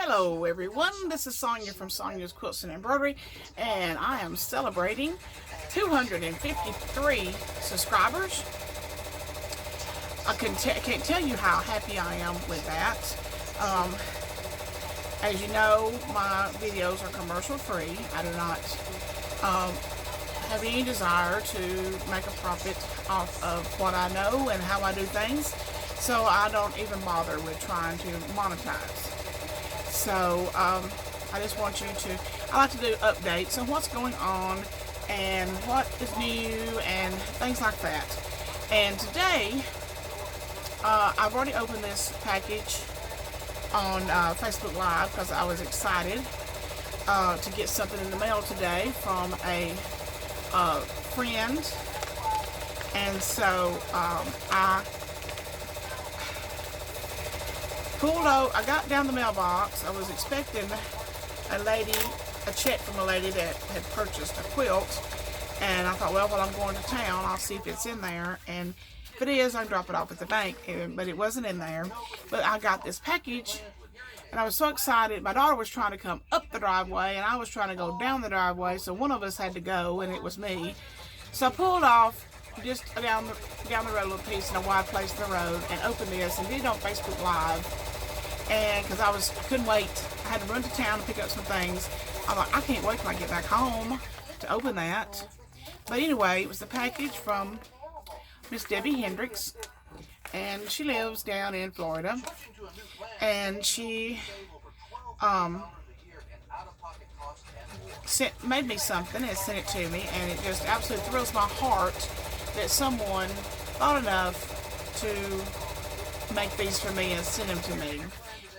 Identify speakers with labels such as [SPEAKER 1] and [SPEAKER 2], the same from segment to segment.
[SPEAKER 1] Hello everyone, this is Sonya from Sonya's Quilts and Embroidery, and I am celebrating 253 subscribers. I can't tell you how happy I am with that. As you know, my videos are commercial free. I do not have any desire to make a profit off of what I know and how I do things, so I don't even bother with trying to monetize. So I just want you to, I like to do updates on what's going on and what is new and things like that. And today, I've already opened this package on Facebook Live because I was excited to get something in the mail today from a friend. And so I got down the mailbox. I was expecting a check from a lady that had purchased a quilt, and I thought, well, while I'm going to town, I'll see if it's in there, and if it is, I can drop it off at the bank. But it wasn't in there. But I got this package, and I was so excited. My daughter was trying to come up the driveway, and I was trying to go down the driveway, so one of us had to go, and it was me. So I pulled off just down the road a little piece in a wide place in the road and opened this and did it on Facebook Live. And because I couldn't wait, I had to run to town to pick up some things. I'm like, I can't wait till I get back home to open that. But anyway, it was the package from Miss Debbie Hendricks, and she lives down in Florida. And she made me something and sent it to me, and it just absolutely thrills my heart that someone thought enough to make these for me and send them to me.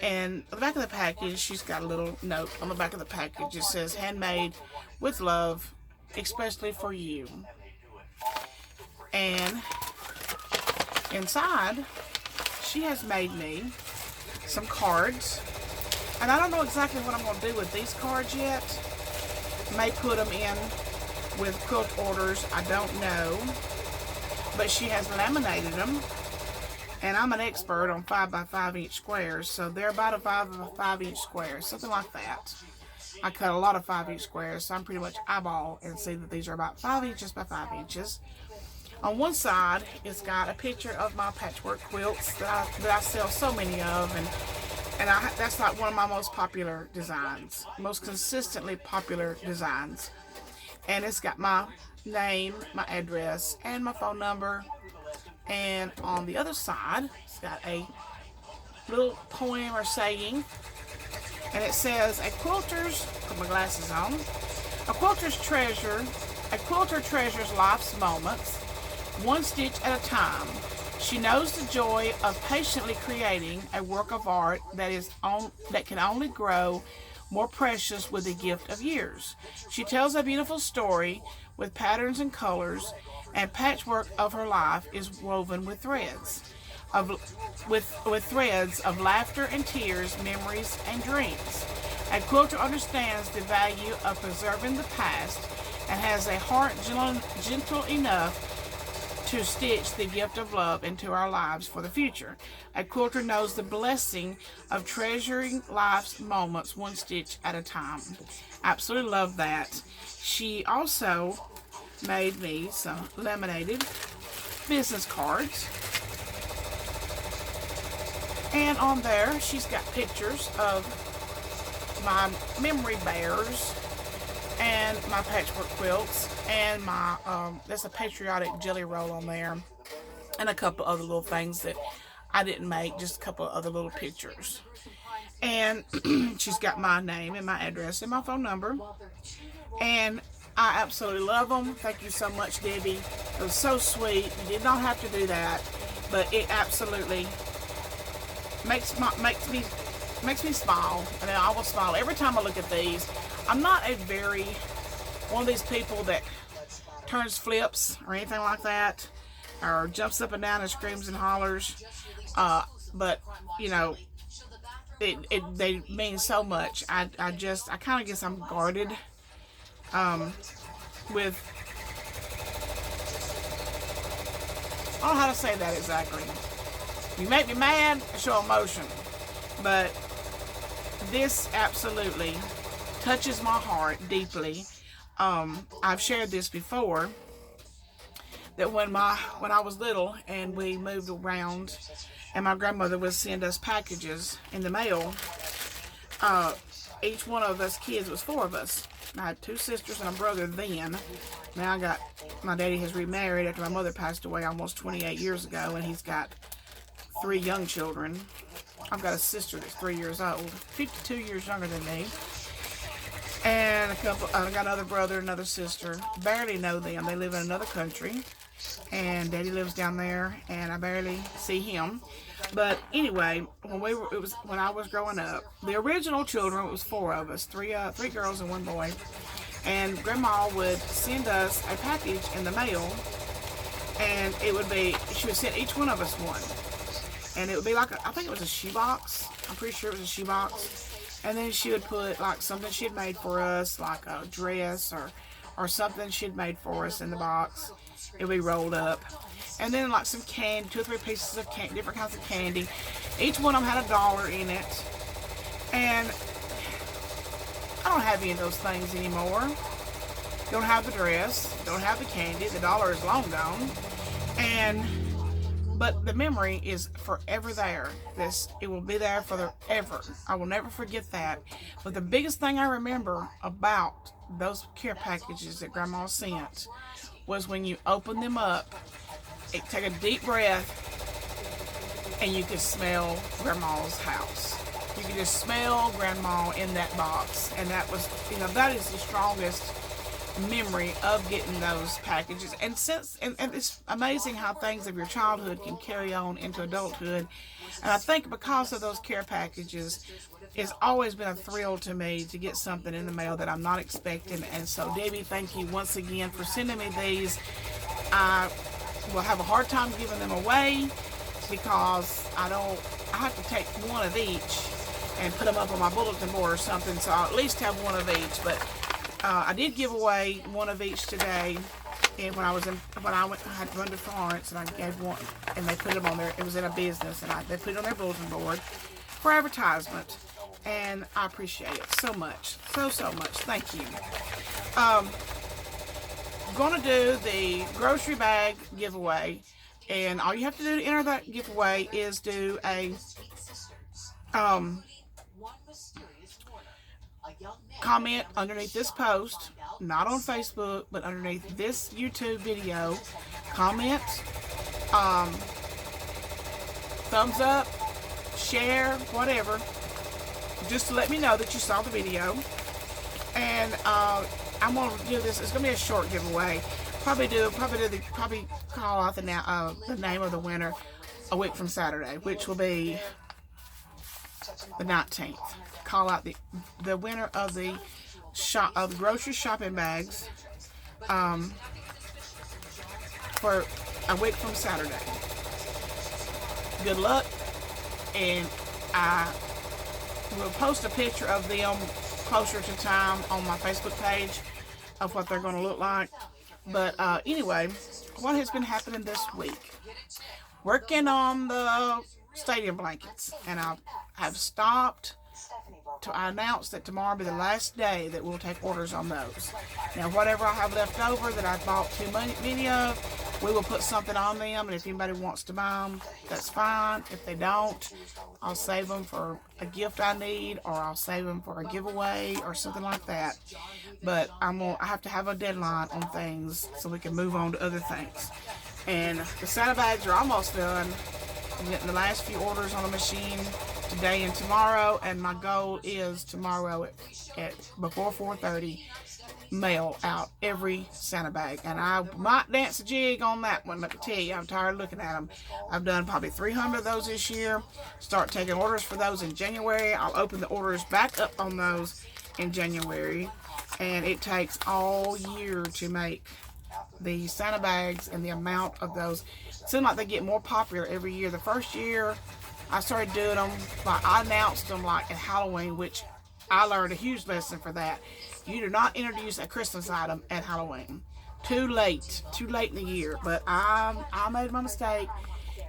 [SPEAKER 1] And on the back of the package, she's got a little note on the back of the package. It says, handmade with love, especially for you. And inside, she has made me some cards. And I don't know exactly what I'm going to do with these cards yet. May put them in with quilt orders, I don't know. But she has laminated them. And I'm an expert on 5x5 inch squares, so they're about a 5 inch square, something like that. I cut a lot of 5 inch squares, so I'm pretty much eyeball and see that these are about 5 inches by 5 inches. On one side, it's got a picture of my patchwork quilts that I sell so many of, and that's like one of my most popular designs, most consistently popular designs. And it's got my name, my address, and my phone number. And on the other side, it's got a little poem or saying, and it says, put my glasses on, a quilter treasures life's moments, one stitch at a time. She knows the joy of patiently creating a work of art that can only grow more precious with the gift of years. She tells a beautiful story with patterns and colors, and patchwork of her life is woven with threads of laughter and tears, memories and dreams. A quilter understands the value of preserving the past and has a heart gentle enough to stitch the gift of love into our lives for the future. A quilter knows the blessing of treasuring life's moments one stitch at a time. Absolutely love that. She also made me some laminated business cards. And on there, she's got pictures of my memory bears and my patchwork quilts, and my there's a patriotic jelly roll on there, and a couple other little things that I didn't make, just a couple of other little pictures. And she's got my name and my address and my phone number, and I absolutely love them. Thank you so much, Debbie. It was so sweet. You did not have to do that, but it absolutely makes me smile, and I will smile every time I look at these. I'm not one of these people that turns flips or anything like that, or jumps up and down and screams and hollers. But you know, they mean so much. I kind of guess I'm guarded with, I don't know how to say that exactly. You make me mad, I show emotion. But this absolutely touches my heart deeply. I've shared this before, that when I was little and we moved around and my grandmother would send us packages in the mail, each one of us kids, was 4 of us. I had 2 sisters and a brother then. Now my daddy has remarried after my mother passed away almost 28 years ago, and he's got 3 young children. I've got a sister that's 3 years old, 52 years younger than me. And I got another brother, another sister. Barely know them. They live in another country. And Daddy lives down there, and I barely see him. But anyway, when I was growing up, the original children, it was 4 of us, 3 girls and 1 boy. And Grandma would send us a package in the mail, and she would send each one of us one. And it would be like, I think it was a shoebox. I'm pretty sure it was a shoebox. And then she would put like something she had made for us, like a dress or something she'd made for us in the box. It would be rolled up. And then like some candy, 2 or 3 pieces of candy, different kinds of candy. Each one of them had $1 in it. And I don't have any of those things anymore. Don't have the dress, don't have the candy. The $1 is long gone. But the memory is forever there. It will be there forever. I will never forget that. But the biggest thing I remember about those care packages that Grandma sent was when you open them up, take a deep breath, and you could smell Grandma's house. You could just smell Grandma in that box. And that was, that is the strongest memory of getting those packages. And it's amazing how things of your childhood can carry on into adulthood. And I think because of those care packages, it's always been a thrill to me to get something in the mail that I'm not expecting. And so Debbie, thank you once again for sending me these. I will have a hard time giving them away because I have to take one of each and put them up on my bulletin board or something, so I'll at least have one of each. But I did give away one of each today, and I had to run to Florence, and I gave one, and they put them on there. It was in a business, and they put it on their bulletin board for advertisement, and I appreciate it so much, so much. Thank you. I'm gonna do the grocery bag giveaway, and all you have to do to enter that giveaway is do a comment underneath this post, not on Facebook, but underneath this YouTube video. Comment, thumbs up, share, whatever, just to let me know that you saw the video. And I'm gonna do this. It's gonna be a short giveaway. Probably call out the name of the winner a week from Saturday, which will be the 19th. Call out the winner of the grocery shopping bags for a week from Saturday. Good luck, and I will post a picture of them closer to time on my Facebook page of what they're going to look like. But anyway, what has been happening this week? Working on the stadium blankets, and I have stopped. I announced that tomorrow will be the last day that we'll take orders on those. Now, whatever I have left over that I bought too many of, we will put something on them, and if anybody wants to buy them, that's fine. If they don't, I'll save them for a gift I need, or I'll save them for a giveaway or something like that. But I have to have a deadline on things so we can move on to other things. And the Santa bags are almost done. I'm getting the last few orders on the machine today and tomorrow, and my goal is tomorrow at before 4:30 mail out every Santa bag. And I might dance a jig on that one. Let me tell you, I'm tired of looking at them. I've done probably 300 of those this year. Start taking orders for those in January. I'll open the orders back up on those in January, and it takes all year to make the Santa bags, and the amount of those. It seems like they get more popular every year. The first year I started doing them, I announced them like at Halloween, which I learned a huge lesson for that. You do not introduce a Christmas item at Halloween. Too late in the year. But I made my mistake,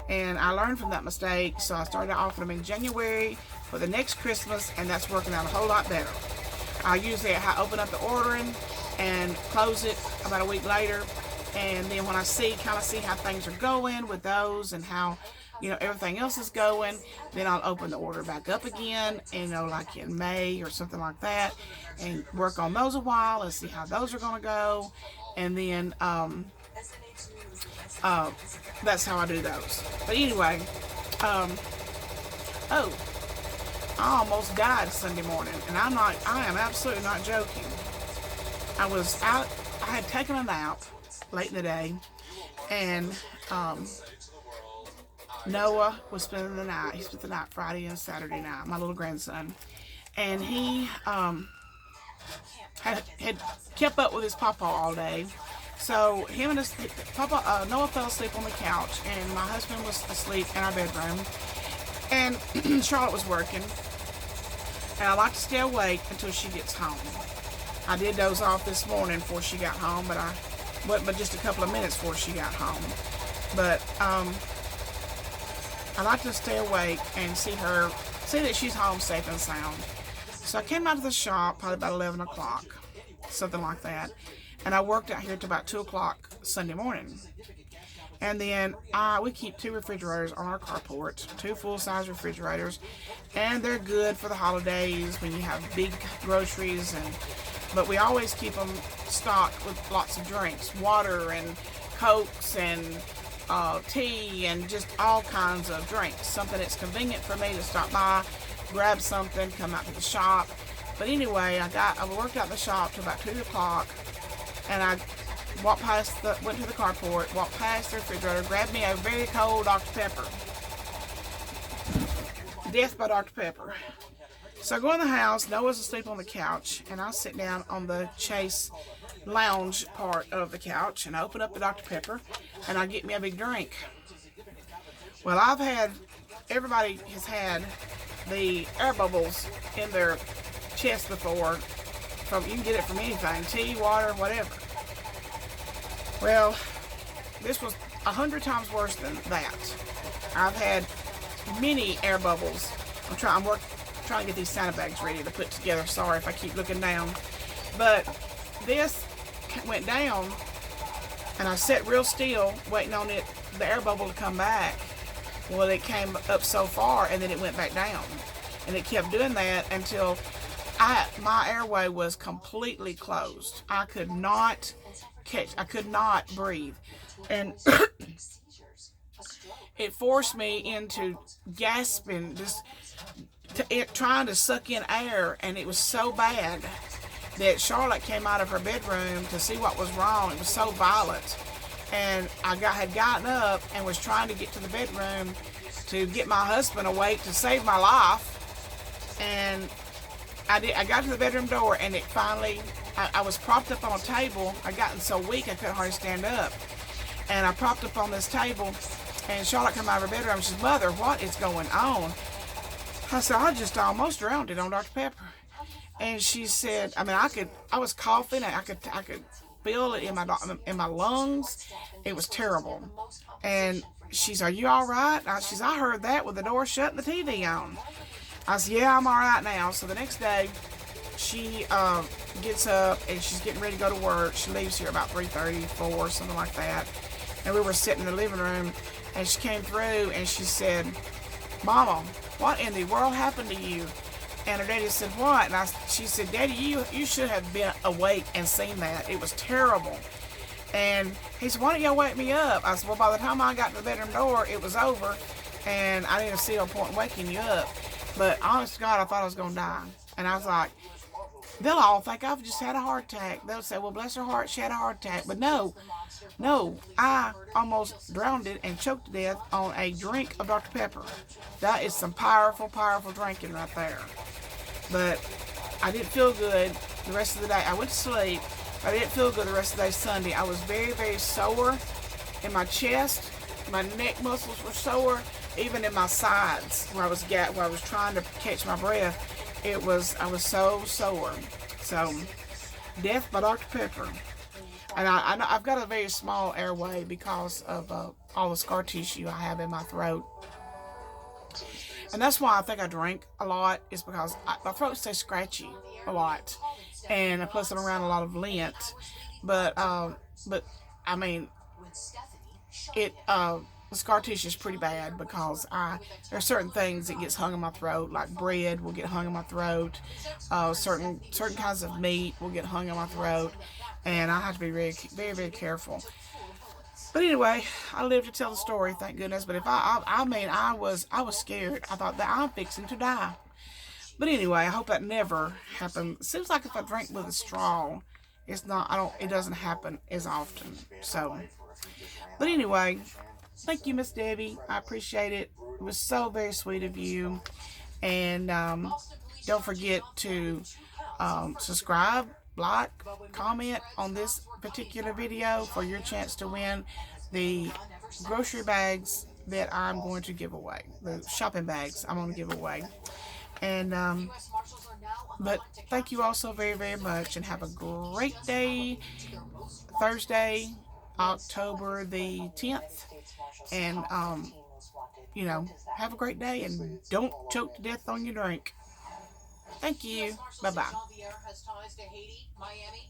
[SPEAKER 1] And I learned from that mistake, so I started offering them in January for the next Christmas, and that's working out a whole lot better. I usually open up the ordering and close it about a week later, and then when I kind of see how things are going with those and how, everything else is going, then I'll open the order back up again, like in May or something like that, and work on those a while and see how those are going to go, and then that's how I do those. But anyway, I almost died Sunday morning, and I am absolutely not joking. I was out, I had taken a nap late in the day, and Noah was spending the night. He spent the night Friday and Saturday night, my little grandson, and he had kept up with his papa all day. So him and his papa, Noah fell asleep on the couch, and my husband was asleep in our bedroom, and Charlotte was working. And I like to stay awake until she gets home. I did doze off this morning before she got home, but just a couple of minutes before she got home. But I like to stay awake and see that she's home safe and sound. So I came out of the shop probably about 11 o'clock, something like that. And I worked out here till about 2 o'clock Sunday morning. And then we keep 2 refrigerators on our carport, 2 full-size refrigerators, and they're good for the holidays when you have big groceries. But we always keep them stocked with lots of drinks, water and Cokes and tea and just all kinds of drinks. Something that's convenient for me to stop by, grab something, come out to the shop. But anyway, I worked out the shop till about 2 o'clock, and I went to the carport, walked past the refrigerator, grabbed me a very cold Dr. Pepper. Death by Dr. Pepper. So I go in the house, Noah's asleep on the couch, and I sit down on the Chase lounge part of the couch, and I open up the Dr. Pepper, and I get me a big drink. Well, everybody has had the air bubbles in their chest before. You can get it from anything, tea, water, whatever. Well, this was 100 times worse than that. I've had many air bubbles. I'm trying to get these Santa bags ready to put together. Sorry if I keep looking down. But this went down, and I sat real still waiting on the air bubble to come back. Well, it came up so far, and then it went back down. And it kept doing that until my airway was completely closed. I could not breathe. And it forced me into gasping, trying to suck in air, and it was so bad that Charlotte came out of her bedroom to see what was wrong. It was so violent. And I had gotten up and was trying to get to the bedroom to get my husband awake to save my life. And I got to the bedroom door, and it finally, I was propped up on a table. I'd gotten so weak I couldn't hardly stand up. And I propped up on this table, and Charlotte came out of her bedroom. She said, "Mother, what is going on?" I said, "I just almost drowned it on Dr. Pepper." And she said, I was coughing, and I could feel it in my lungs. It was terrible. And she said, "Are you all right?" She said, "I heard that with the door shut and the TV on." I said, "Yeah, I'm all right now." So the next day, she gets up, and she's getting ready to go to work. She leaves here about 3:30, 4, something like that. And we were sitting in the living room, and she came through, and she said, "Mama, what in the world happened to you?" And her daddy said, "What?" And she said, "Daddy, you should have been awake and seen that. It was terrible." And he said, "Why don't y'all wake me up?" I said, "Well, by the time I got to the bedroom door, it was over, and I didn't see no point in waking you up. But honest to God, I thought I was going to die." And I was like, they'll all think I've just had a heart attack. They'll say, "Well, bless her heart, she had a heart attack." But no, I almost drowned it and choked to death on a drink of Dr. Pepper. That is some powerful, powerful drinking right there. But I didn't feel good the rest of the day. I went to sleep, but I didn't feel good the rest of the day Sunday. I was very, very sore in my chest. My neck muscles were sore. Even in my sides where I was trying to catch my breath, I was so sore. So, death by Dr. Pepper. And I've got a very small airway because of all the scar tissue I have in my throat. And that's why I think I drink a lot, is because my throat stays scratchy a lot. And plus I'm around a lot of lint. But I mean, the scar tissue is pretty bad because there are certain things that gets hung in my throat, like bread will get hung in my throat, certain kinds of meat will get hung in my throat, and I have to be very, very, very careful. But anyway, I lived to tell the story, thank goodness. But if I was scared. I thought that I'm fixing to die. But anyway, I hope that never happened. It seems like if I drink with a straw, it doesn't happen as often. So, but anyway, thank you, Miss Debbie. I appreciate it. It was so very sweet of you. And don't forget to subscribe, like, comment on this particular video for your chance to win the grocery bags that I'm going to give away. The shopping bags I'm going to give away. And but thank you all so very, very much, and have a great day. Thursday, October the 10th. And have a great day, and don't choke to death on your drink. Thank you. Bye bye.